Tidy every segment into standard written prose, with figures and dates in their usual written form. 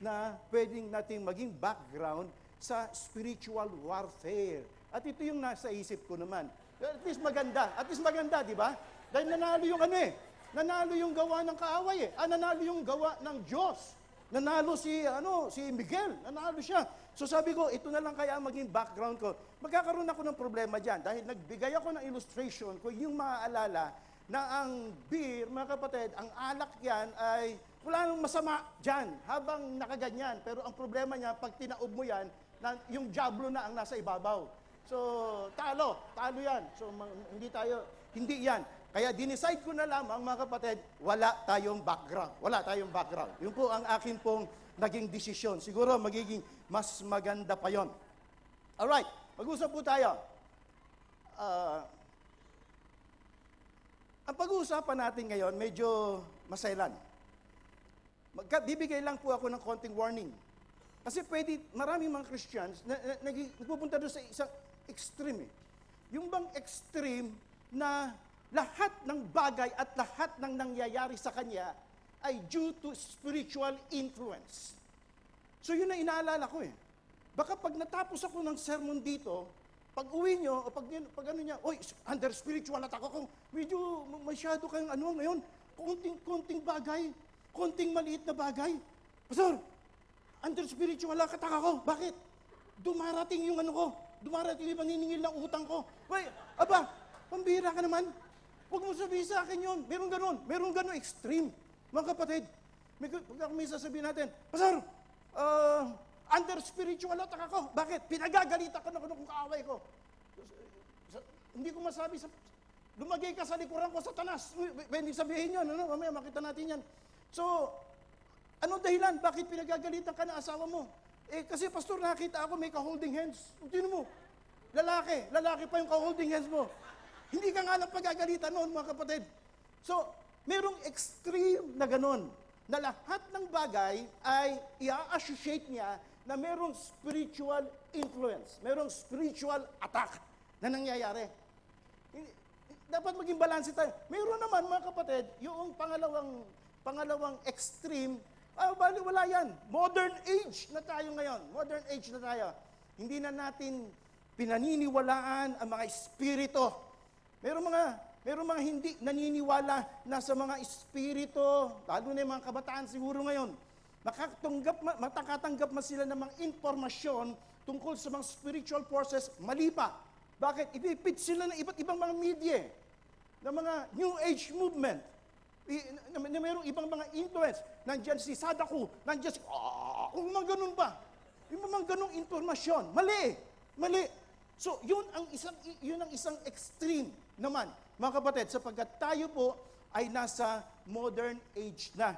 na pwedeng nating maging background sa spiritual warfare. At ito yung nasa isip ko naman. At least maganda, di ba? Dahil nanalo yung nanalo yung gawa ng kaaway nanalo yung gawa ng Diyos. Nanalo si Miguel, nanalo siya. So sabi ko, ito na lang kaya maging background ko. Magkakaroon ako ng problema diyan dahil nagbigay ako ng illustration ko yung maaalala na ang beer, mga kapatid, ang alak yan ay wala nang masama dyan habang nakaganyan. Pero ang problema niya, pag tinaob mo yan, yung diablo na ang nasa ibabaw. So, talo yan. So, hindi yan. Kaya dinicide ko na lamang, mga kapatid, wala tayong background. Yun po ang akin pong naging desisyon. Siguro magiging mas maganda pa yon. Alright, mag-usap po tayo. Ang pag-uusapan natin ngayon, medyo masailan. Bibigay lang po ako ng konting warning. Kasi maraming mga Christians nagpupunta doon sa isang extreme. Yung bang extreme na lahat ng bagay at lahat ng nangyayari sa kanya ay due to spiritual influence. So yun ang inaalala ko Baka pag natapos ako ng sermon dito, pag uwi nyo, o pag ano niya, under spiritual attack ako, medyo masyado kayong ngayon, konting bagay, konting maliit na bagay. Pastor, under spiritual attack ako. Bakit? Dumarating yung dumarating yung maniningil ng utang ko. Pambira ka naman. Huwag mo sabihin sa akin yun. Meron ganon extreme. Mga kapatid, may sasabihin natin, Pastor, under spiritual attack ako. Bakit? Pinagagalitan ka na kung kaaway ko. Hindi ko masabi lumagay ka sa likuran ko, Satanas. Pwede sabihin yun, mamaya makita natin yan. So, ano dahilan? Bakit pinagagalitan ka na asawa mo? Kasi Pastor, nakita ako may ka-holding hands. Tingnan mo, lalaki pa yung ka-holding hands mo. Hindi ka nga lang pagagalitan noon, mga kapatid. So, merong extreme na ganon, na lahat ng bagay ay i-associate niya na merong spiritual influence, merong spiritual attack na nangyayari. Dapat maging balanse tayo. Meron naman, mga kapatid, yung pangalawang extreme, wala yan. Modern age na tayo ngayon. Hindi na natin pinaniniwalaan ang mga espiritu. Meron mga hindi naniniwala na sa mga espiritu, lalo na yung mga kabataan siguro ngayon, makatanggap sila ng mga informasyon tungkol sa mga spiritual forces, mali pa. Bakit? Ipipit sila ng iba't ibang mga media, ng mga New Age movement, na mayroong ibang mga influence. Nandiyan si Sadako, nandiyan si, kung mga ganun pa. Yung mga ganung informasyon, mali. So, yun ang isang extreme naman, mga kapatid, sapagkat tayo po ay nasa modern age na.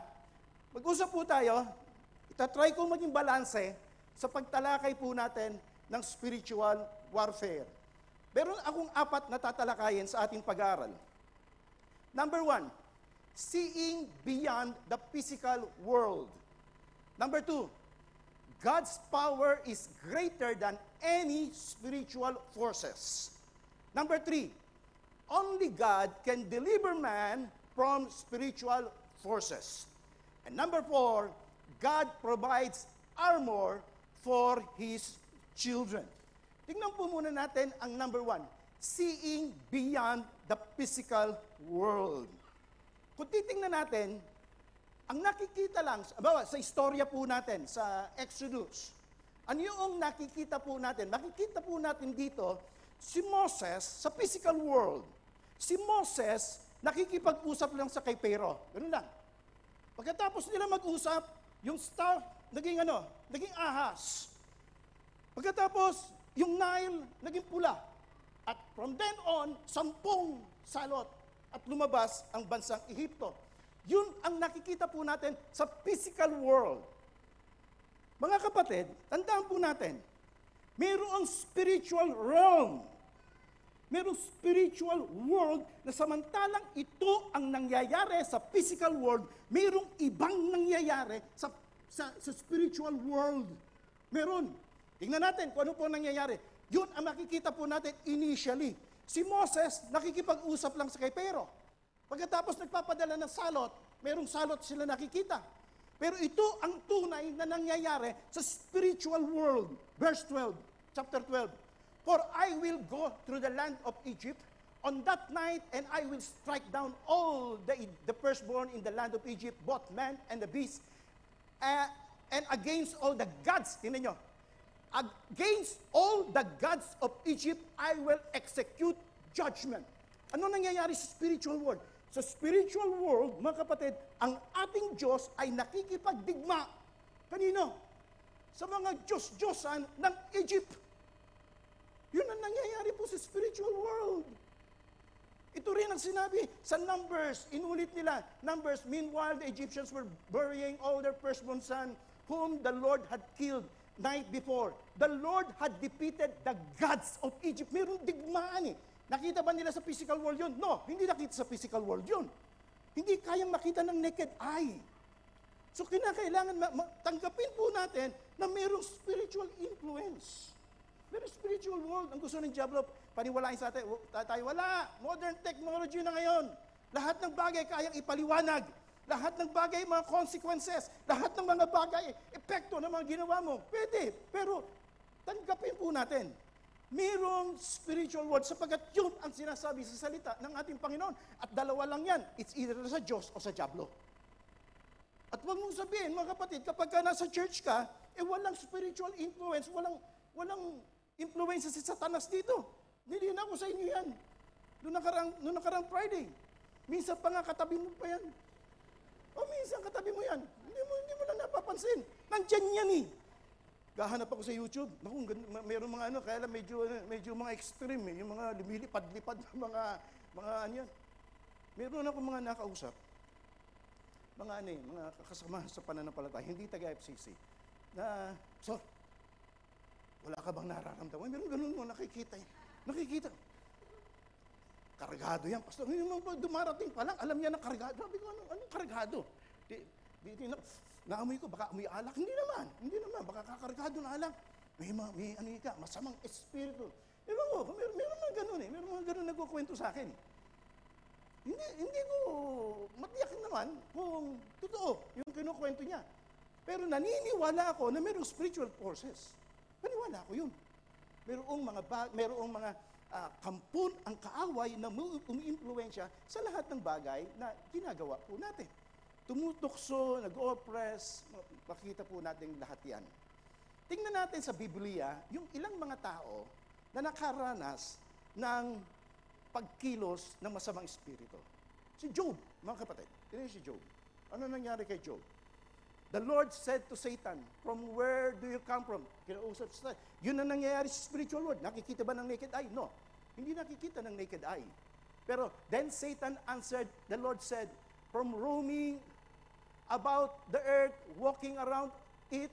Mag-usap po tayo, itatry ko maging balanse sa pagtalakay po natin ng spiritual warfare. Meron akong 4 na tatalakayin sa ating pag-aaral. Number 1, seeing beyond the physical world. Number 2, God's power is greater than any spiritual forces. Number 3, only God can deliver man from spiritual forces. And number 4, God provides armor for His children. Tingnan po muna natin ang number 1, seeing beyond the physical world. Kung titingnan natin, ang nakikita lang, sa istorya po natin, sa Exodus, ano yung nakikita po natin? Makikita po natin dito, si Moses sa physical world. Si Moses, nakikipag-usap lang sa kay Pero. Ganun lang. Pagkatapos nila mag-usap, yung star, naging ahas. Pagkatapos, yung Nile, naging pula. At from then on, 10 salot at lumabas ang bansang Ehipto. Yun ang nakikita po natin sa physical world. Mga kapatid, tandaan po natin, mayroong spiritual realm. Mayroong spiritual world na samantalang ito ang nangyayari sa physical world, mayroong ibang nangyayari sa spiritual world. Meron. Tingnan natin kung ano po nangyayari. Yun ang makikita po natin initially. Si Moses, nakikipag-usap lang sa kay Pero. Pagkatapos nagpapadala ng salot, mayroong salot sila nakikita. Pero ito ang tunay na nangyayari sa spiritual world. Verse 12, chapter 12. For I will go through the land of Egypt on that night, and I will strike down all the firstborn in the land of Egypt, both man and the beast, and against all the gods. Tingnan nyo. Against all the gods of Egypt, I will execute judgment. Ano nangyayari sa spiritual world? Sa spiritual world, mga kapatid, ang ating Diyos ay nakikipagdigma. Kanino? Sa mga Diyos-Diyosan ng Egypt. Yun ang nangyayari po sa spiritual world. Ito rin ang sinabi sa Numbers. Inulit nila, Numbers, meanwhile the Egyptians were burying all their firstborn son whom the Lord had killed night before. The Lord had defeated the gods of Egypt. Mayroong digmaan eh. Nakita ba nila sa physical world yun? No, hindi nakita sa physical world yun. Hindi kayang makita ng naked eye. So kinakailangan tanggapin po natin na mayroong spiritual influence. Mayroong spiritual world. Ang gusto ng Diablo, paniwalain sa atin, tayo wala. Modern technology na ngayon. Lahat ng bagay kayang ipaliwanag. Lahat ng bagay, mga consequences. Lahat ng mga bagay, epekto ng mga ginawa mo. Pwede. Pero tanggapin po natin. Mayroong spiritual world sapagkat yun ang sinasabi sa salita ng ating Panginoon. At dalawa lang yan. It's either sa Diyos o sa Diablo. At huwag mong sabihin, mga kapatid, kapag ka nasa church ka, walang spiritual influence, walang influence si Satanas dito. Nilina ko sa inyo yan. Noong nakarang Friday. Minsan pa nga katabi mo pa yan. O minsan katabi mo yan. Hindi mo lang napapansin. Nandyan yan eh. Gahanap ako sa YouTube. Naku, mayroong mga kaya lang medyo mga extreme eh. Yung mga lumilipad-lipad na mga ano yan. Meron ako mga nakausap. Mga kasama sa pananampalataya, hindi taga-FCC. Na, so, wala ka bang nararamdaman? Meron ganun mo, nakikita. Nakikita. Kargado yan, pastor. Yung mga dumarating pa lang, alam niya na kargado. Sabi ko, anong kargado? Naamoy ko, baka amoy alak. Hindi naman. Baka kakargado na alak. May masamang espiritu. Ewan ko, meron mga ganun eh. Meron mga ganun nagkukwento sa akin. Hindi ko matiyak naman kung totoo yung kinukwento niya. Pero naniniwala ako na mayroong spiritual forces. Naniwala ko yun. Mayroong mga kampun ang kaaway na umiimpluwensya sa lahat ng bagay na ginagawa po natin. Tumutukso, nag-oppress, makita po natin lahat yan. Tingnan natin sa Biblia, yung ilang mga tao na nakaranas ng pagkilos ng masamang espiritu. Si Job, mga kapatid. Tingnan si Job. Ano nangyari kay Job? The Lord said to Satan, "From where do you come from?" Kinausap sa Satan. Yun ang nangyayari sa spiritual world. Nakikita ba ng naked eye? No. Hindi nakikita ng naked eye. Pero then Satan answered, the Lord said, "From roaming about the earth, walking around it,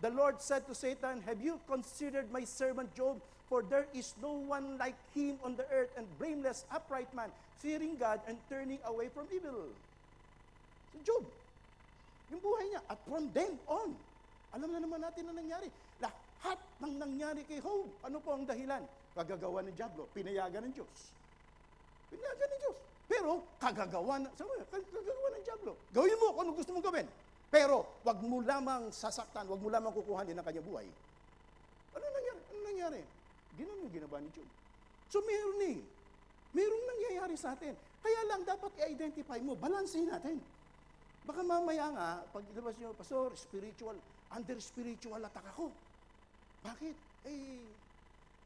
the Lord said to Satan, have you considered my servant Job? For there is no one like him on the earth, and blameless, upright man, fearing God and turning away from evil." Si Job, yung buhay niya, at from then on, alam na naman natin na nangyari. Lahat ng nangyari kay Job, ano po ang dahilan? Kagagawa ng Diablo, pinayagan ng Diyos. Pinayagan ng Diyos. Pero, kagagawa ng Diablo. Gawin mo kung ano gusto mong gawin. Pero, wag mo lamang sasaktan, wag mo lamang kukuhanin ng kanyang buhay. Ano nangyari? Ganoon yung ginawa ni Job. So, Mayroong nangyayari sa atin. Kaya lang, dapat i-identify mo, balansin natin. Baka mamaya nga, pag ilabas nyo, pastor, under spiritual attack ako. Bakit?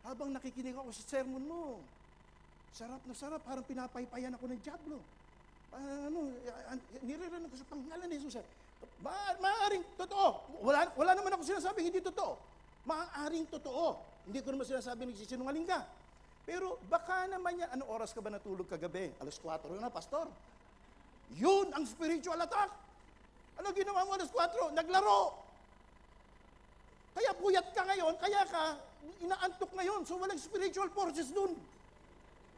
Habang nakikinig ako sa sermon mo, sarap na sarap, parang pinapaypayan ako ng Diablo. Niririnig ko sa pangalan ni Jesus. Maaaring totoo. Wala naman ako sinasabi, hindi totoo. Maaaring totoo. Hindi ko naman sinasabi, nagsisinungaling ka. Pero baka naman yan, anong oras ka ba natulog kagabi? 4:00 na, pastor. Yun ang spiritual attack. Ano ginawa mo 4:00? Naglaro. Kaya puyat ka ngayon, kaya ka inaantok ngayon. So walang spiritual forces dun.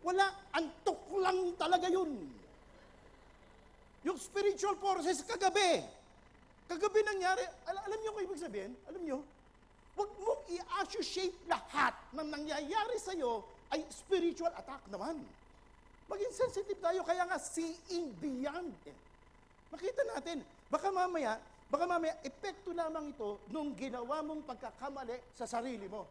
Wala, antok lang talaga yun. Yung spiritual forces kagabi nangyari, alam niyo kung ibig sabihin? Alam niyo? Huwag mong i-associate lahat ng nangyayari sa'yo ay spiritual attack naman. Maging sensitive tayo, kaya nga seeing beyond. Makita natin, baka mamaya, Baka mamaya, epekto lamang ito nung ginawa mong pagkakamali sa sarili mo.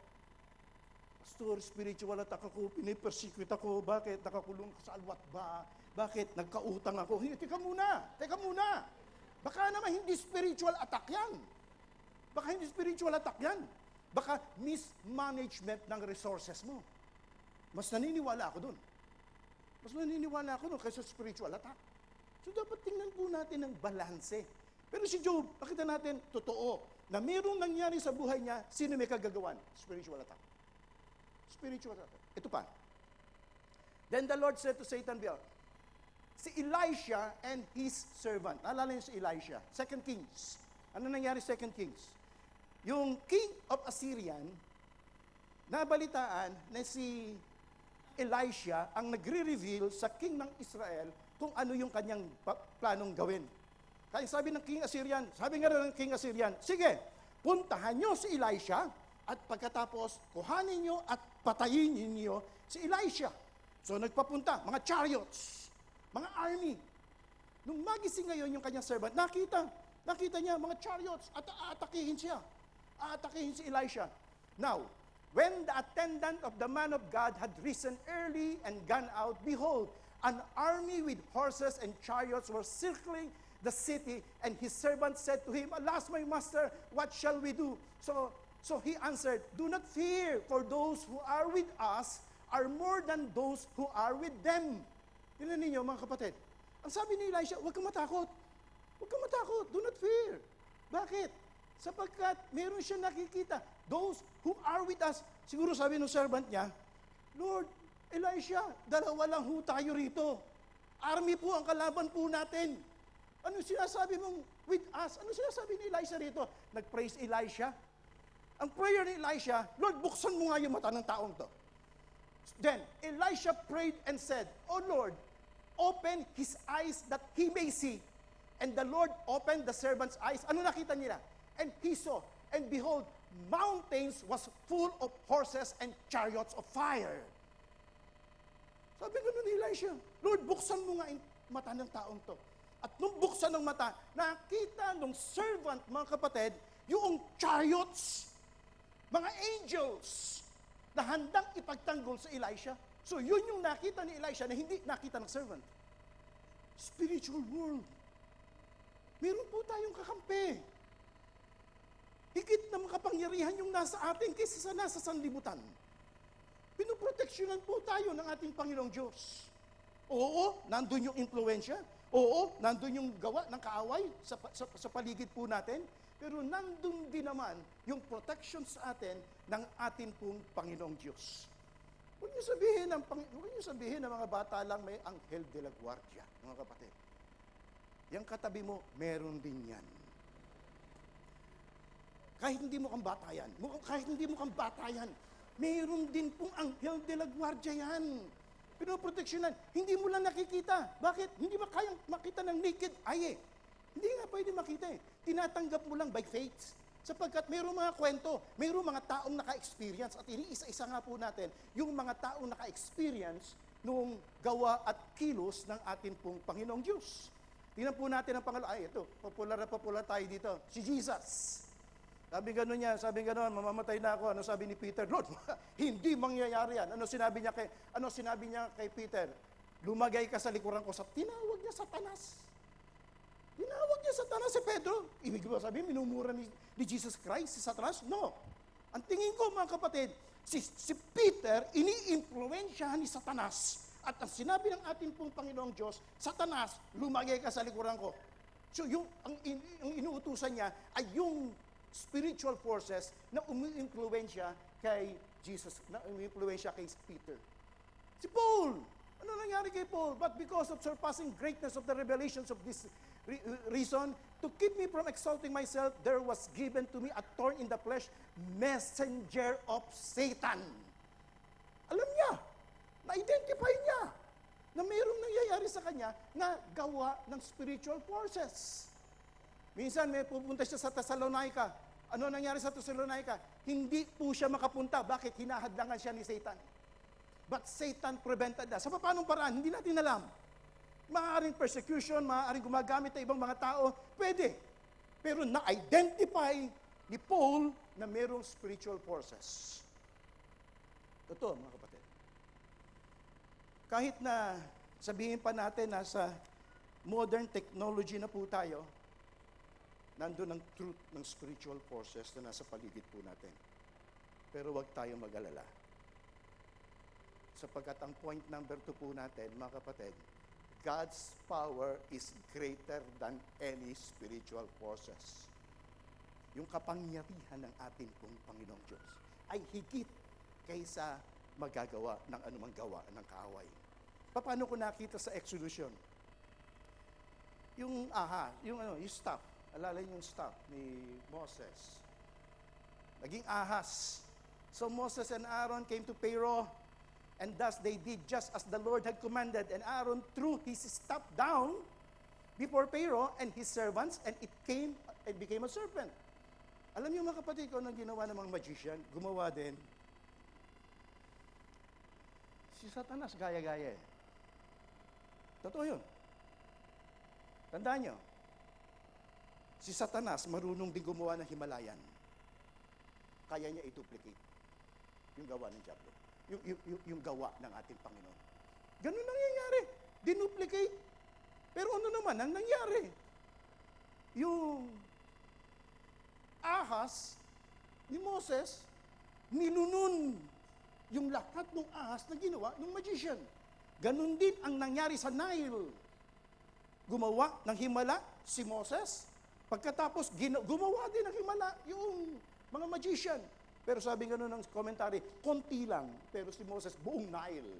Pastor, spiritual attack ako, pinipersecute ako, bakit nakakulong sa alwat ba? Bakit nagkautang ako? Teka muna. Baka naman hindi spiritual attack yan. Baka mismanagement ng resources mo. Mas naniniwala ako dun kaysa spiritual attack. So dapat tingnan po natin ang balanse. Pero si Job, pakita natin, totoo, na mayroong nangyari sa buhay niya, sino may kagagawan? Spiritual attack. Ito pa. Then the Lord said to Satan, si Elisha and his servant. Naalala niyo si Elisha. 2 Kings. Ano nangyari 2 Kings? Yung king of Assyrian, nabalitaan na si Elisha ang nagre-reveal sa king ng Israel kung ano yung kanyang planong gawin. Kaya sabi ng king Assyrian, sige, puntahan nyo si Elisha at pagkatapos kuhanin nyo at patayin niyo si Elisha. So nagpapunta, mga chariots, mga army. Nung magising ngayon yung kanyang servant, nakita niya mga chariots at aatakihin si Elisha. Now, when the attendant of the man of God had risen early and gone out, behold, an army with horses and chariots were circling the city, and his servant said to him, alas, my master, what shall we do? So he answered, do not fear, for those who are with us are more than those who are with them. Tingnan ninyo, mga kapatid. Ang sabi ni Elisha, huwag kang matakot. Do not fear. Bakit? Sapagkat meron siya nakikita. Those who are with us, siguro sabi ng servant niya, Lord, Elisha, dalawa lang ho tayo rito. Army po ang kalaban po natin. Ano sinasabi mong with us? Ano sinasabi ni Elisha rito? Nag-praise Elisha. Ang prayer ni Elisha, Lord, buksan mo nga yung mata ng taong to. Then, Elisha prayed and said, O Lord, open his eyes that he may see. And the Lord opened the servant's eyes. Ano nakita nila? And he saw, and behold, mountains was full of horses and chariots of fire. Sabi ko ni Elisha, Lord, buksan mo nga yung mata ng taong to. At nung buksan ng mata, nakita nung servant, mga kapatid, yung chariots, mga angels, na handang ipagtanggol sa Elisha. So yun yung nakita ni Elisha na hindi nakita ng servant. Spiritual world. Meron po tayong kakampi. Higit na makapangyarihan yung nasa atin kaysa sa nasa sanlibutan. Pinoproteksyonan po tayo ng ating Panginoong Diyos. Oo, nandun yung influensya. Oo, nandun yung gawa ng kaaway sa paligid po natin. Pero nandun din naman yung protection sa atin ng ating pong Panginoong Diyos. Huwag niyo sabihin ng mga bata lang may anghel de la guardia, mga kapatid. Yang katabi mo, meron din yan. Kahit hindi mo kang bata yan, meron din pong anghel de la guardia yan. Pinoproteksyonan, hindi mo lang nakikita. Bakit? Hindi mo kayang makita ng naked eye eh. Hindi nga pwede makita eh. Tinatanggap mo lang by faith. Sapagkat mayroong mga kwento, mayroong mga taong naka-experience at iniisa-isa nga po natin yung mga taong naka-experience nung gawa at kilos ng ating pong Panginoong Diyos. Tingnan po natin ang pangalawa. Ay, ito, popular tayo dito. Si Jesus. Sabi gano'n, mamamatay na ako. Ano sabi ni Peter? Lord, hindi mangyayari yan. Ano sinabi niya kay Peter? Lumagay ka sa likuran ko. Tinawag niya Satanas. Si Pedro. Ibig ba sabihin, minumura ni Jesus Christ si Satanas? No. Ang tingin ko, mga kapatid, si Peter, ini-impluensyahan ni Satanas. At ang sinabi ng ating pong Panginoong Diyos, Satanas, lumagay ka sa likuran ko. So, ang inuutusan niya ay yung spiritual forces na umu-influensya kay Jesus, na umu-influensya kay Peter. Si Paul, ano nangyari kay Paul? But because of surpassing greatness of the revelations of this reason, to keep me from exalting myself, there was given to me a thorn in the flesh, messenger of Satan. Alam niya, na-identify niya na mayroong nangyayari sa kanya na gawa ng spiritual forces. Minsan may pupunta siya sa Thessalonica. Ano nangyari sa Thessalonica? Hindi po siya makapunta. Bakit? Hinahadlangan siya ni Satan. But Satan prevented that. Sa paanong paraan? Hindi natin alam. Maaaring persecution, maaaring gumagamit ng ibang mga tao. Pwede. Pero na-identify ni Paul na mayroong spiritual forces. Totoo, mga kapatid. Kahit na sabihin pa natin nasa modern technology na po tayo, nandun ang truth ng spiritual forces na nasa paligid po natin. Pero huwag tayong mag-alala. Sapagkat ang point number 2 po natin, mga kapatid, God's power is greater than any spiritual forces. Yung kapangyarihan ng ating pong Panginoong Diyos ay higit kaysa magagawa ng anumang gawa ng kaaway. Paano ko nakita sa Exodus yun? Yung yung staff, alala yung staff ni Moses. Naging ahas. So Moses and Aaron came to Pharaoh, and thus they did just as the Lord had commanded, and Aaron threw his staff down before Pharaoh and his servants, and it became a serpent. Alam niyo mga kapatid, kung anong ginawa ng mga magician, gumawa din. Si Satanas, gaya-gaya eh. Totoo yun. Tandaan niyo, si Satanas marunong din gumawa ng Himalayan. Kaya niya i-duplicate yung gawa ng Diablo. Yung gawa ng ating Panginoon. Ganun nangyayari. Dinuplicate. Pero ano naman ang nangyari? Yung ahas ni Moses, nilunon yung lahat ng ahas na ginawa ng magician. Ganun din ang nangyari sa Nile. Gumawa ng himala si Moses. Pagkatapos, gumawa din ng himala yung mga magician. Pero sabi nga ng commentary, konti lang. Pero si Moses, buong Nile.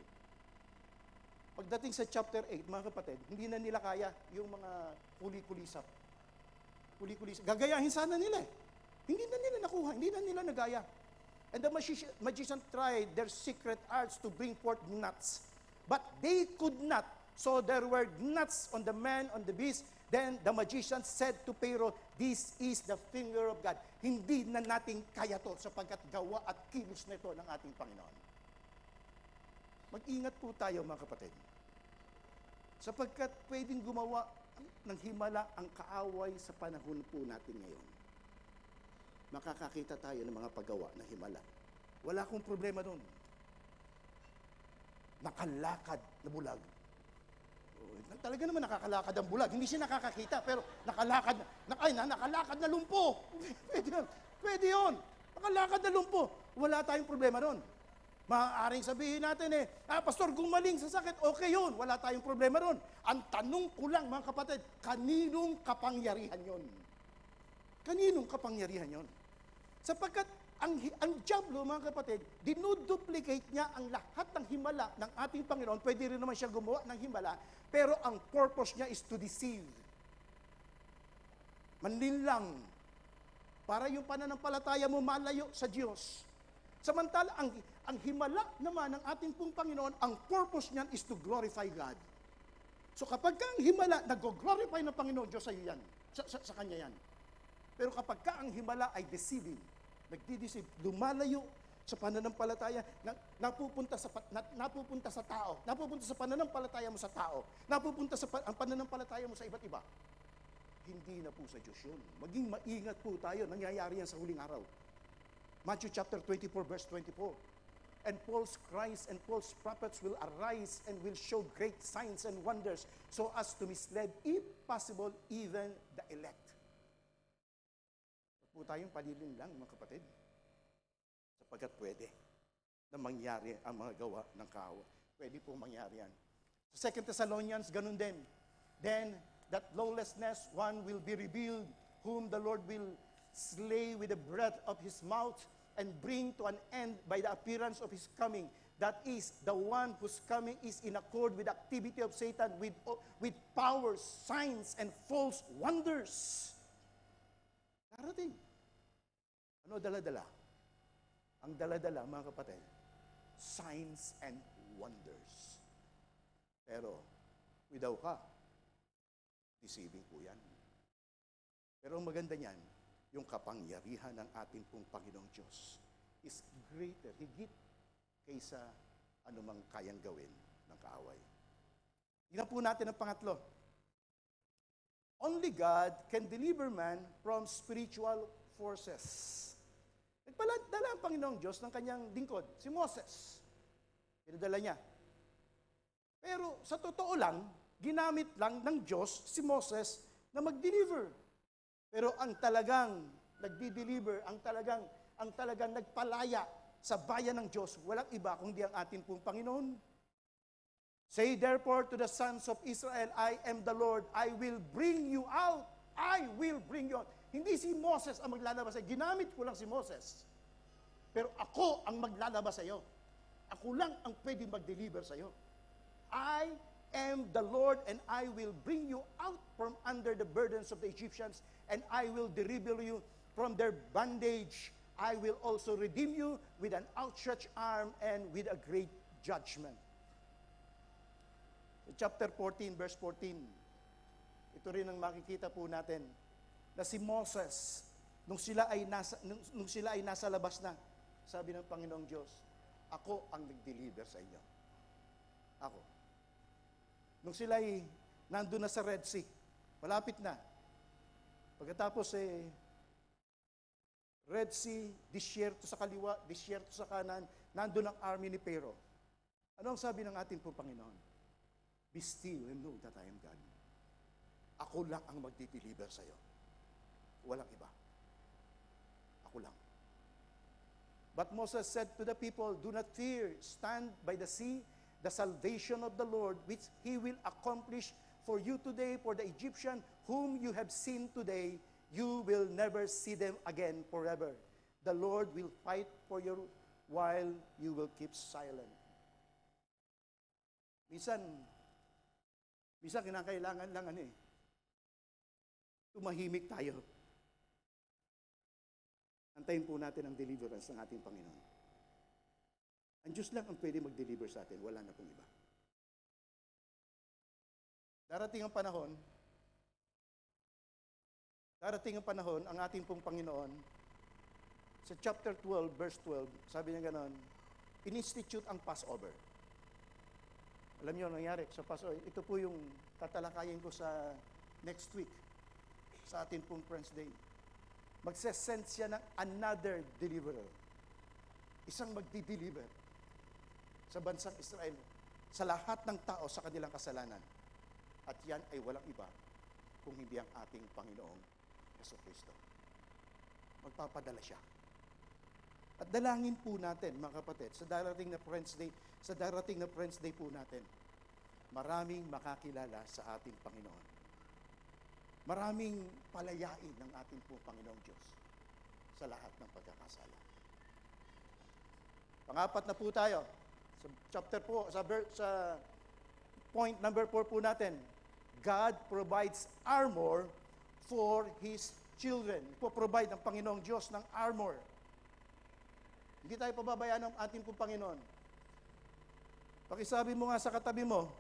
Pagdating sa chapter 8, mga kapatid, hindi na nila kaya yung mga kuli-kulisap. Kuli-kulisap. Gagayahin sana nila eh. Hindi na nila nakuha, hindi na nila nagaya. And the magician tried their secret arts to bring forth nuts. But they could not. So there were nuts on the man, on the beast. Then the magician said to Pharaoh, "This is the finger of God." Hindi na natin kaya to sapagkat gawa at kilos nito ng ating Panginoon. Mag-ingat po tayo mga kapatid. Sapagkat pwedeng gumawa ng himala ang kaaway sa panahon po natin ngayon. Makakakita tayo ng mga paggawa ng himala. Wala akong problema doon. Nakalakad na bulag. Talaga naman nakakalakad ang bulag. Hindi siya nakakakita, pero nakalakad nakalakad na lumpo. Pwede yun. Nakalakad na lumpo. Wala tayong problema doon. Maaaring sabihin natin Pastor, gumaling sa sakit. Okay yun. Wala tayong problema doon. Ang tanong ko lang, mga kapatid, kaninong kapangyarihan yun? Kaninong kapangyarihan yun? Sapagkat ang Diablo, mga kapatid, dinuduplicate niya ang lahat ng himala ng ating Panginoon. Pwede rin naman siya gumawa ng himala, pero ang purpose niya is to deceive. Manlinlang. Para yung pananampalataya mo malayo sa Diyos. Samantala, ang himala naman ng ating pong Panginoon, ang purpose niyan is to glorify God. So kapag ka ang himala, nag-glorify ng Panginoon Diyos sa iyo yan, sa Kanya yan. Pero kapag ka ang himala ay deceiving, nagdi-deceive, lumalayo sa pananampalataya, napupunta sa tao, napupunta sa pananampalataya mo sa tao, napupunta sa ang pananampalataya mo sa iba't iba. Hindi na po sa Diyos yun. Maging maingat po tayo, nangyayari yan sa huling araw. Matthew chapter 24, verse 24. And false Christ and false prophets will arise and will show great signs and wonders so as to mislead, if possible, even the elect. Po tayong palilin lang, mga kapatid, sapagkat pwede na mangyari ang mga gawa ng kaaway. Pwede po mangyari yan. Sa 2 Thessalonians, ganun din. Then, that lawlessness one will be revealed, whom the Lord will slay with the breath of his mouth and bring to an end by the appearance of his coming. That is, the one whose coming is in accord with the activity of Satan, with powers, signs, and false wonders. Darating. Ano dala-dala? Ang dala-dala, mga kapatid, signs and wonders. Pero, without ka, deceiving po yan. Pero ang maganda niyan, yung kapangyarihan ng ating pong Panginoong Diyos is greater, higit kaysa anumang kayang gawin ng kaaway. Tingnan po natin ang pangatlo. Only God can deliver man from spiritual forces. Nagpadala ang Panginoong Diyos ng kanyang lingkod, si Moses. Pinadala niya. Pero sa totoo lang, ginamit lang ng Diyos si Moses na mag-deliver. Pero ang talagang nagdi-deliver, ang talagang nagpalaya sa bayan ng Diyos, walang iba kundi ang atin pong Panginoon. Say therefore to the sons of Israel, I am the Lord, I will bring you out. I will bring you out. Hindi si Moses ang maglalabas sa'yo. Ginamit ko lang si Moses. Pero ako ang maglalabas sa'yo. Ako lang ang pwedeng mag-deliver sa'yo. I am the Lord and I will bring you out from under the burdens of the Egyptians and I will deliver you from their bondage. I will also redeem you with an outstretched arm and with a great judgment. Chapter 14, verse 14. Ito rin ang makikita po natin na si Moses, nung sila ay nasa labas na, sabi ng Panginoong Diyos, ako ang nag-deliver sa inyo. Ako. Nung sila ay nandun na sa Red Sea, malapit na. Pagkatapos Red Sea, disyerto sa kaliwa, disyerto sa kanan, nandun ang army ni Pharaoh. Ano ang sabi ng ating po Panginoon? Be still and know that I am God. Ako lang ang magdi-deliver sa'yo. Walang iba. Ako lang. But Moses said to the people, do not fear, stand by the sea, the salvation of the Lord, which He will accomplish for you today, for the Egyptian whom you have seen today, you will never see them again forever. The Lord will fight for you while you will keep silent. Minsan kinakailangan lang tumahimik tayo. Antayin po natin ang deliverance ng ating Panginoon. Ang Diyos lang ang pwede mag-deliver sa atin, wala na pong iba. Darating ang panahon, ang ating pong Panginoon, sa chapter 12, verse 12, sabi niya ganon, in-institute ang Passover. Alam niyo ang nangyari sa Passover? Ito po yung tatalakayin ko sa next week, sa ating pong Friends Day. Magsesend siya ng another deliverer. Isang magdi-deliver sa bansang Israel, sa lahat ng tao sa kanilang kasalanan. At yan ay walang iba kung hindi ang ating Panginoong Jesucristo. Magpapadala siya. At dalangin po natin, mga kapatid, sa darating na Friends Day po natin, maraming makakilala sa ating Panginoon. Maraming palayain ng ating po Panginoong Diyos sa lahat ng pagkakasala. Pangapat na po tayo. Sa chapter po, sa point number 4 po natin, God provides armor for His children. Po-provide ang Panginoong Diyos ng armor. Hindi tayo pababayaan ng ating po Panginoon. Pakisabi mo nga sa katabi mo,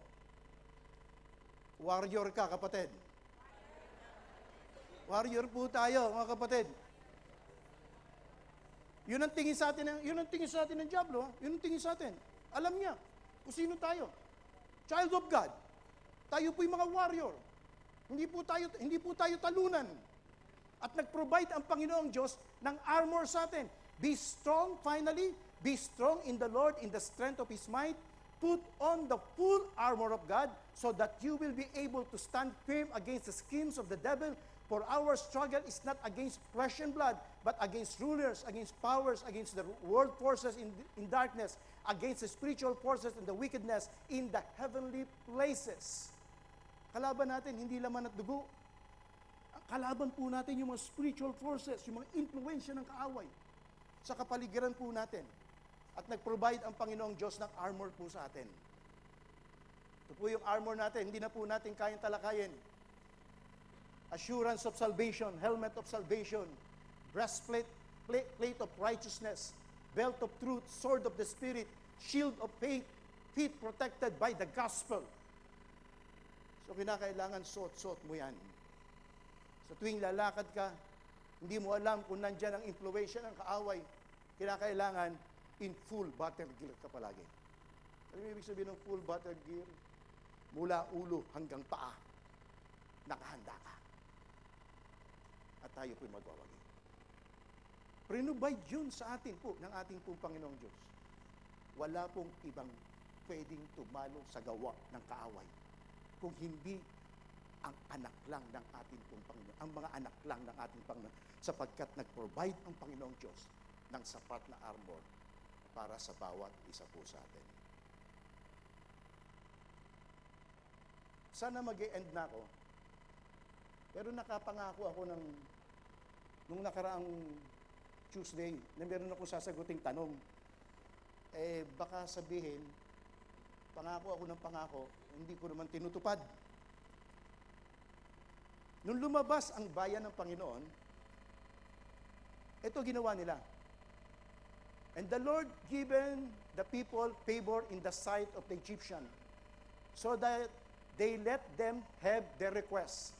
warrior ka, kapatid. Warrior po tayo, mga kapatid. Yun ang tingin sa atin ng diablo. Yun ang tingin sa atin. Alam niya kung sino tayo. Child of God. Tayo po yung mga warrior. Hindi po tayo talunan. At nag-provide ang Panginoong Diyos ng armor sa atin. Be strong, finally. Be strong in the Lord, in the strength of His might. Put on the full armor of God so that you will be able to stand firm against the schemes of the devil. For our struggle is not against flesh and blood, but against rulers, against powers, against the world forces in darkness, against the spiritual forces and the wickedness in the heavenly places. Kalaban natin, hindi laman at dugo. Kalaban po natin yung mga spiritual forces, yung mga influensya ng kaaway sa kapaligiran po natin. At nag-provide ang Panginoong Diyos ng armor po sa atin. Ito po yung armor natin, hindi na po natin kayang talakayin. Assurance of salvation, helmet of salvation, breastplate, plate of righteousness, belt of truth, sword of the Spirit, shield of faith, feet protected by the gospel. So kinakailangan suot-suot mo yan. Sa tuwing lalakad ka, hindi mo alam kung nandyan ang influensya ng kaaway, kinakailangan in full battle gear ka palagi. Ano yung ibig sabihin ng full battle gear? Mula ulo hanggang paa, nakahanda ka. at tayo po'y magwawagi. Prinubide yun sa atin po, ng ating pong Panginoong Diyos. Wala pong ibang pwedeng tumalo sa gawa ng kaaway kung hindi ang anak lang ng ating pong Panginoon, ang mga anak lang ng ating Panginoon, sapagkat nag-provide ang Panginoong Diyos ng sapat na armor para sa bawat isa po sa atin. Sana mag-e-end na ako, pero nakapangako ako nung nakaraang Tuesday na meron akong sasaguting tanong. Baka sabihin, pangako ako ng pangako, hindi ko naman tinutupad. Nung lumabas ang bayan ng Panginoon, ito ginawa nila. And the Lord given the people favor in the sight of the Egyptian, so that they let them have their requests.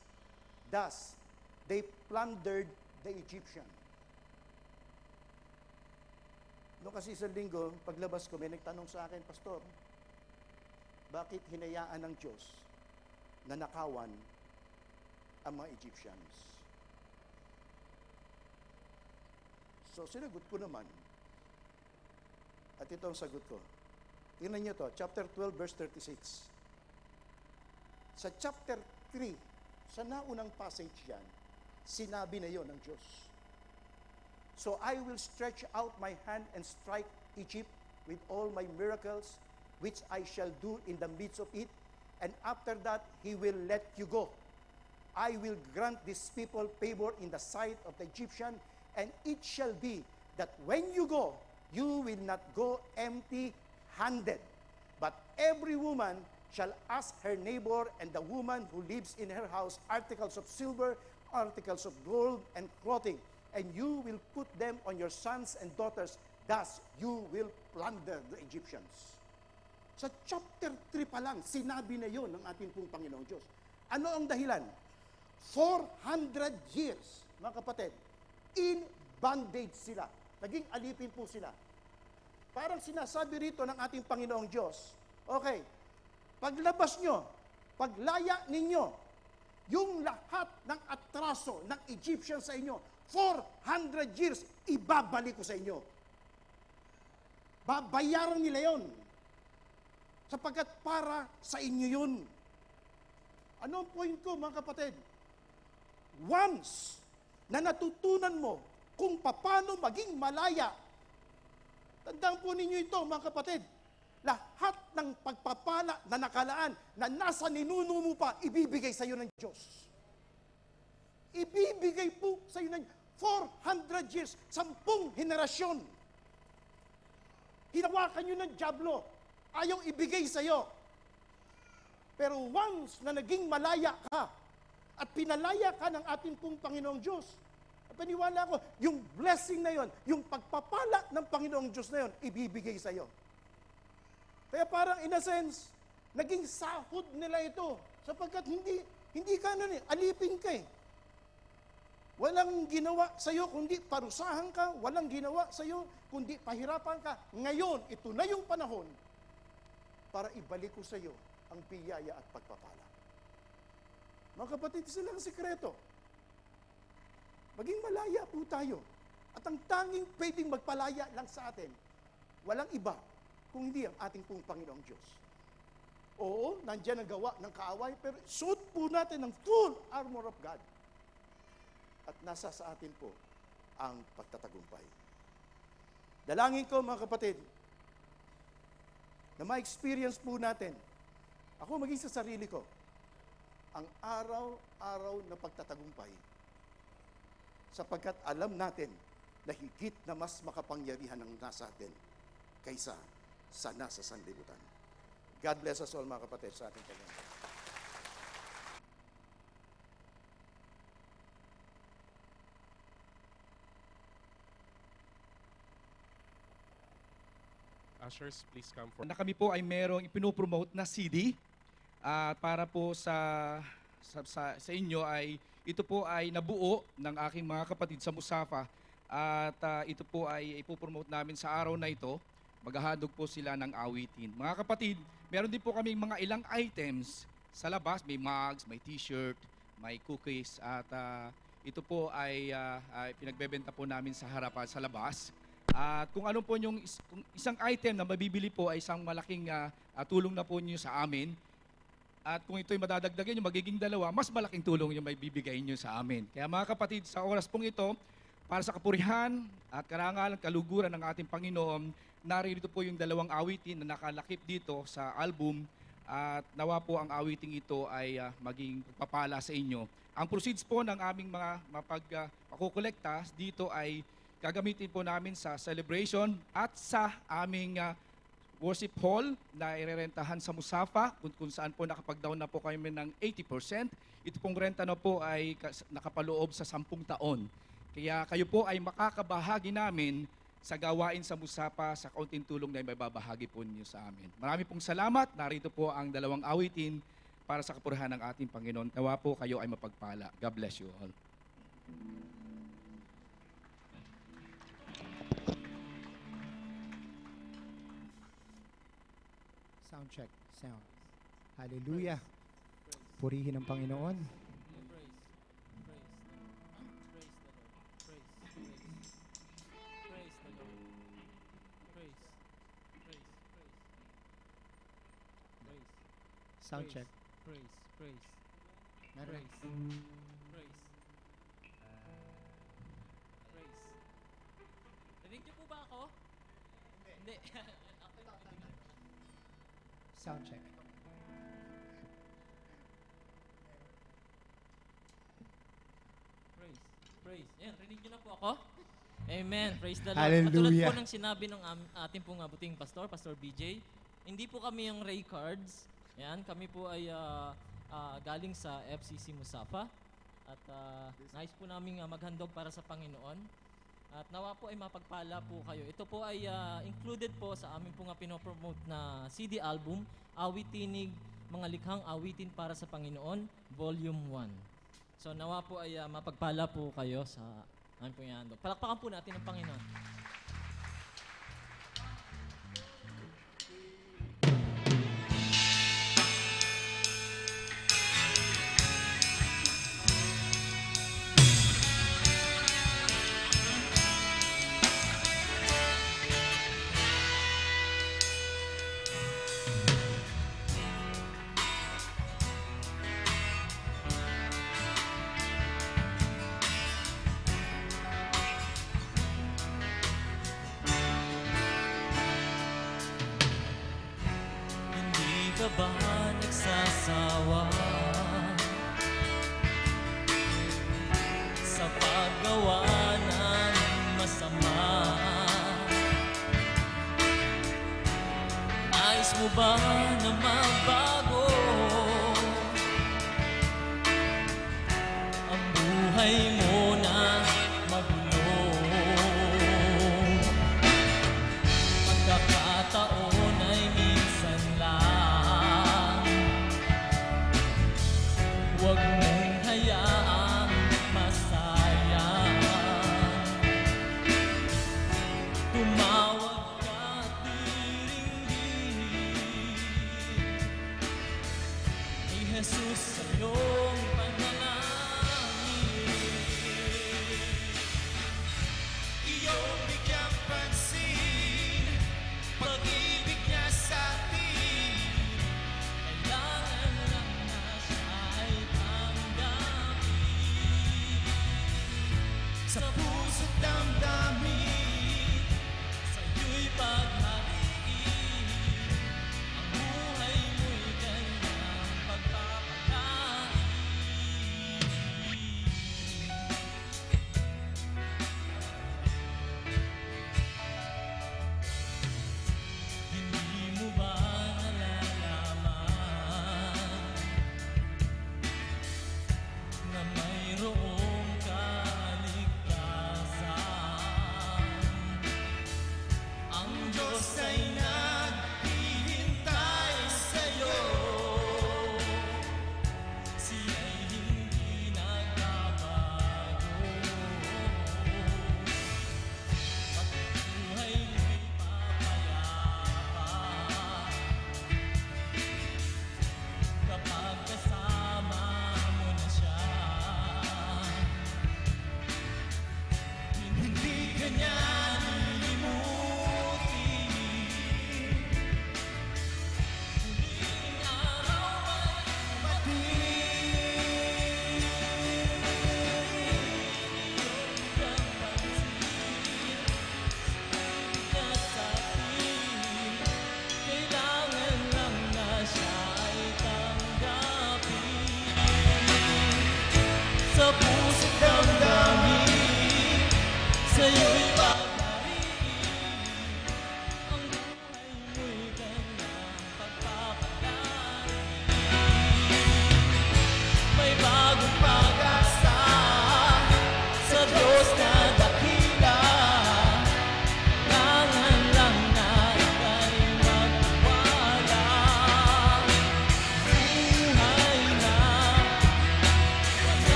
Thus, they plundered the Egyptian. Noong kasi isang linggo, paglabas ko, may nagtanong sa akin, Pastor, bakit hinayaan ng Diyos na nakawan ang mga Egyptians? So, sinagot ko naman. At ito ang sagot ko. Tingnan niyo to, chapter 12, verse 36. Sa chapter 3, sa naunang passage yan, sinabi na yon ng Diyos. So I will stretch out my hand and strike Egypt with all my miracles, which I shall do in the midst of it, and after that he will let you go. I will grant this people favor in the sight of the Egyptian, and it shall be that when you go, you will not go empty-handed, but every woman shall ask her neighbor and the woman who lives in her house articles of silver, articles of gold, and clothing, and you will put them on your sons and daughters. Thus you will plunder the Egyptians. Sa chapter 3 pa lang, sinabi na yon ng ating pong Panginoong Diyos. Ano ang dahilan? 400 years, mga kapatid, in bondage sila. Naging alipin po sila. Parang sinasabi rito ng ating Panginoong Diyos, okay, paglabas nyo, paglaya ninyo, yung lahat ng atraso ng Egyptian sa inyo, 400 years, ibabalik ko sa inyo. Babayaran nila yon. Sapagkat para sa inyo yun. Ano ang point ko, mga kapatid? Once na natutunan mo kung paano maging malaya, tandaan po ninyo ito, mga kapatid, lahat ng pagpapala na nakalaan na nasa ninuno mo pa, ibibigay sa iyo ng Diyos. Ibibigay po sa iyo ng 400 years, 10 henerasyon. Hinawakan nyo ng dyablo, ayaw ibigay sa iyo. Pero once na naging malaya ka, at pinalaya ka ng ating pong Panginoong Diyos, paniwala ko, yung blessing na yon, yung pagpapala ng Panginoong Diyos na yon, ibibigay sa iyo. Kaya parang in a sense, naging sahod nila ito. Sapagkat hindi ka alipin ka eh. Walang ginawa sa iyo kundi parusahan ka, walang ginawa sa iyo kundi pahirapan ka. Ngayon, ito na yung panahon para ibalik ko sa iyo ang biyaya at pagpapala. Mga kapatid, sila ang sikreto. Maging malaya po tayo. At ang tanging pwedeng magpalaya lang sa atin, walang iba kung hindi ang ating pong Panginoong Diyos. Oo, nandiyan ang gawa ng kaaway, pero suot po natin ang full armor of God. At nasa sa atin po ang pagtatagumpay. Dalangin ko, mga kapatid, na ma-experience po natin, ako maging sa sarili ko, ang araw-araw na pagtatagumpay, sapagkat alam natin na higit na mas makapangyarihan ang nasa atin kaysa sa nasa sanlibutan. God bless us all, mga kapatid, sa ating Panginoon. Ushers, please come forward. Na kami po ay merong ipinopromote na CD at para po sa inyo ay ito po ay nabuo ng aking mga kapatid sa Musafa at ito po ay ipopromote namin sa araw na ito. Maghahandog po sila ng awitin. Mga kapatid, meron din po kaming mga ilang items sa labas. May mugs, may t-shirt, may cookies at ito po ay pinagbebenta po namin sa harapan, sa labas. At kung ano po yung kung isang item na mabibili po ay isang malaking tulong na po niyo sa amin. At kung ito'y madadagdagan nyo, magiging dalawa, mas malaking tulong yung may bibigay nyo sa amin. Kaya mga kapatid, sa oras pong ito, para sa kapurihan at karangalan, kaluguran ng ating Panginoon, narito po yung dalawang awitin na nakalakip dito sa album. At nawa po ang awiting ito ay maging pagpapala sa inyo. Ang proceeds po ng aming mga makukolekta dito ay gagamitin po namin sa celebration at sa aming worship hall na irerentahan sa Musafa kung saan po nakapag-down na po kami ng 80%. Ito pong renta na po ay nakapaloob sa 10 taon. Kaya kayo po ay makakabahagi namin sa gawain sa Musafa sa kaunting tulong na may babahagi po ninyo sa amin. Marami pong salamat. Narito po ang dalawang awitin para sa kapurihan ng ating Panginoon. Nawa po kayo ay mapagpala. God bless you all. Sound check. Sound. Hallelujah. Purihin ang Panginoon. Sound check. Praise. Meron. Praise. Narinig niyo po ba ako? Hindi. Sound check. Praise. Ayan, rinig niyo na po ako? Amen. Praise the Lord. Hallelujah. Katulad po ng sinabi ng ating pong abuting pastor, Pastor BJ, hindi po kami yung Ray Cards. Ayan, kami po ay galing sa FCC Musafa. At nais po namin maghandog para sa Panginoon. At nawa po ay mapagpala po kayo. Ito po ay included po sa amin po nga pinopromote na CD album, Awitinig, Mga Likhang Awitin para sa Panginoon, Volume 1. So nawa po ay mapagpala po kayo sa amin po yan. Palakpakan po natin ang Panginoon. Ka ba nagsasawa sa paggawa ng masama? Nais mo ba na magbago ang buhay mo na magulo? Pagkakataon ay minsan lang, huwag mong hayaang masayang. Tumawag ka't diringgin ni Jesus sa iyong panalangin.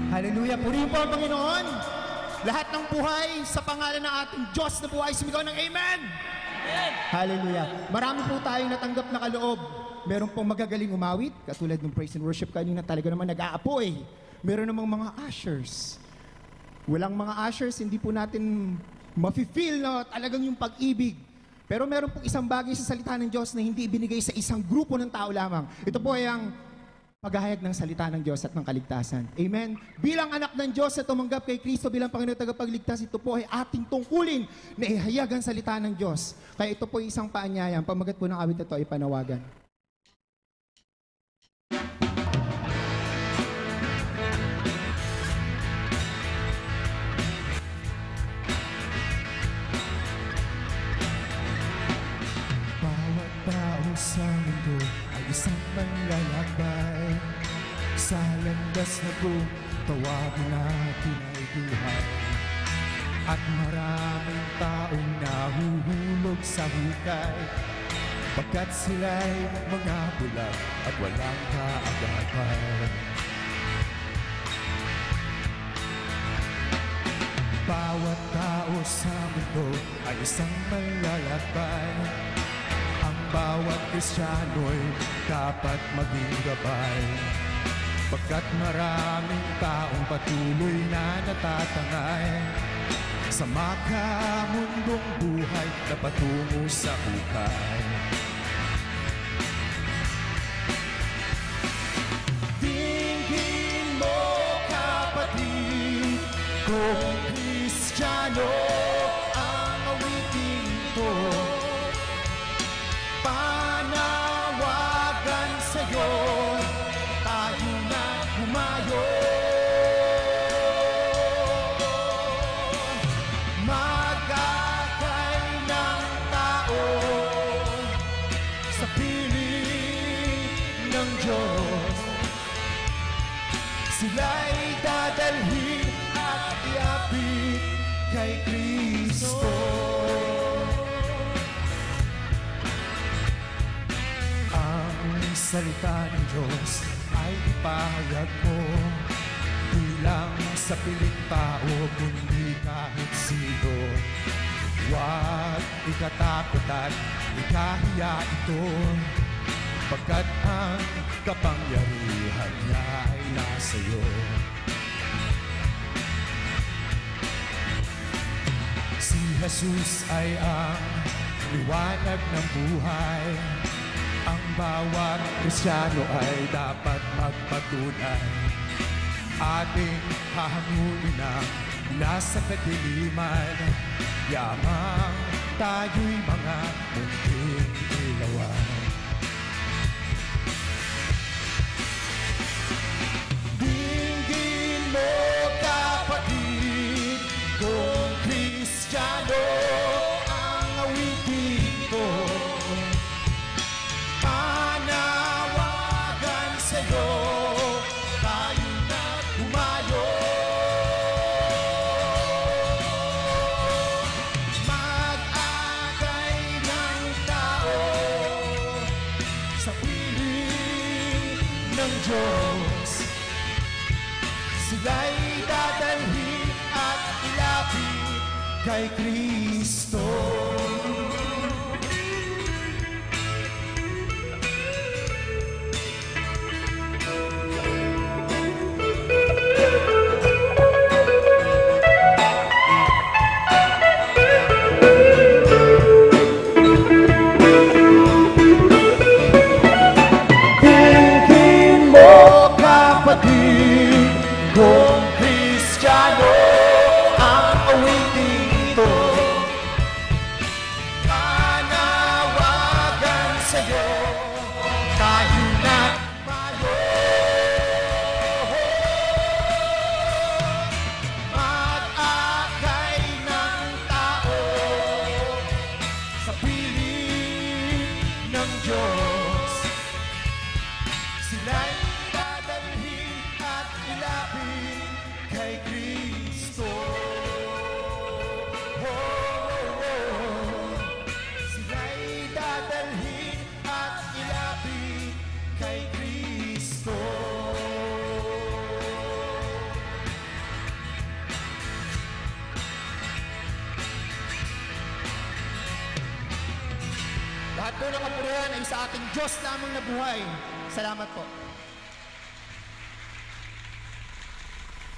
Hallelujah. Purihin po ang Panginoon. Lahat ng buhay sa pangalan ng ating Diyos na buhay, sumigaw ng Amen. Hallelujah. Marami po tayong natanggap na kaloob. Meron pong magagaling umawit, katulad ng praise and worship kanina, talaga naman nag-aapoy. Meron namang mga ushers. Walang mga ushers, hindi po natin mafe-feel na talagang yung pag-ibig. Pero meron pong isang bagay sa salita ng Diyos na hindi ibinigay sa isang grupo ng tao lamang. Ito po ay ang paghahayag ng salita ng Diyos at ng kaligtasan. Amen? Bilang anak ng Diyos na tumanggap kay Kristo bilang Panginoon tagapagligtas, ito po ay ating tungkulin na ihayag ang salita ng Diyos. Kaya ito po ay isang paanyaya. Ang pamagat po ng awit na ito ay panawagan. Bawat tao sa mundo ay isang manlalakbay. Sa landas na kung tawagin natin ay buhay. At maraming taong nahuhulog sa hukay, pagkat sila'y mga bulag at walang kaagapan. Bawat tao sa mundo ay isang manlalakbay. Ang bawat Kristiyano'y dapat maging gabay, pagkat maraming taong patuloy na natatangay sa makamundong buhay na patungo sa hukay. Dinggin mo, kapatid, kung Kristiyano ang awitin ito, panawagan sa'yo, tayo na humayo. Magagay ng tao sa piling ng Diyos. Sila'y dadalhin at iapit kay Kristo. Ang salita ng Diyos ay ipahayag mo, bilang sa piling tao, kundi kahit sino. Huwag ikatakot at ikahiya ito, pagkat ang kapangyarihan niya ay nasa iyo. Si Jesus ay ang liwanag ng buhay. Ang bawat Kristiyano ay dapat magpatunay. Ating hahangunin ang nasa kadiliman, yamang tayo'y mga munting ilawan. Dinggin mo, kapatid, kung Kristiyano ang awitin ito, panawagan sa'yo, tayo na humayo. Mag-agay ng tao sa piling ng Diyos. Sila'y dadalhin at ilapit kay Kristo. Dinggin mo, kapatid, kung Kristiyano ang awitin ito, panawagan sa'yo, tayo na tayo. Mag-akay ng tao sa piling ng Diyos. Sila'y dadalhin at ilapit kay Kristo. Sila'y dadalhin at ilapit kay Kristo. Lahat po ng kapurihan ay sa ating Diyos lamang na buhay. Salamat po.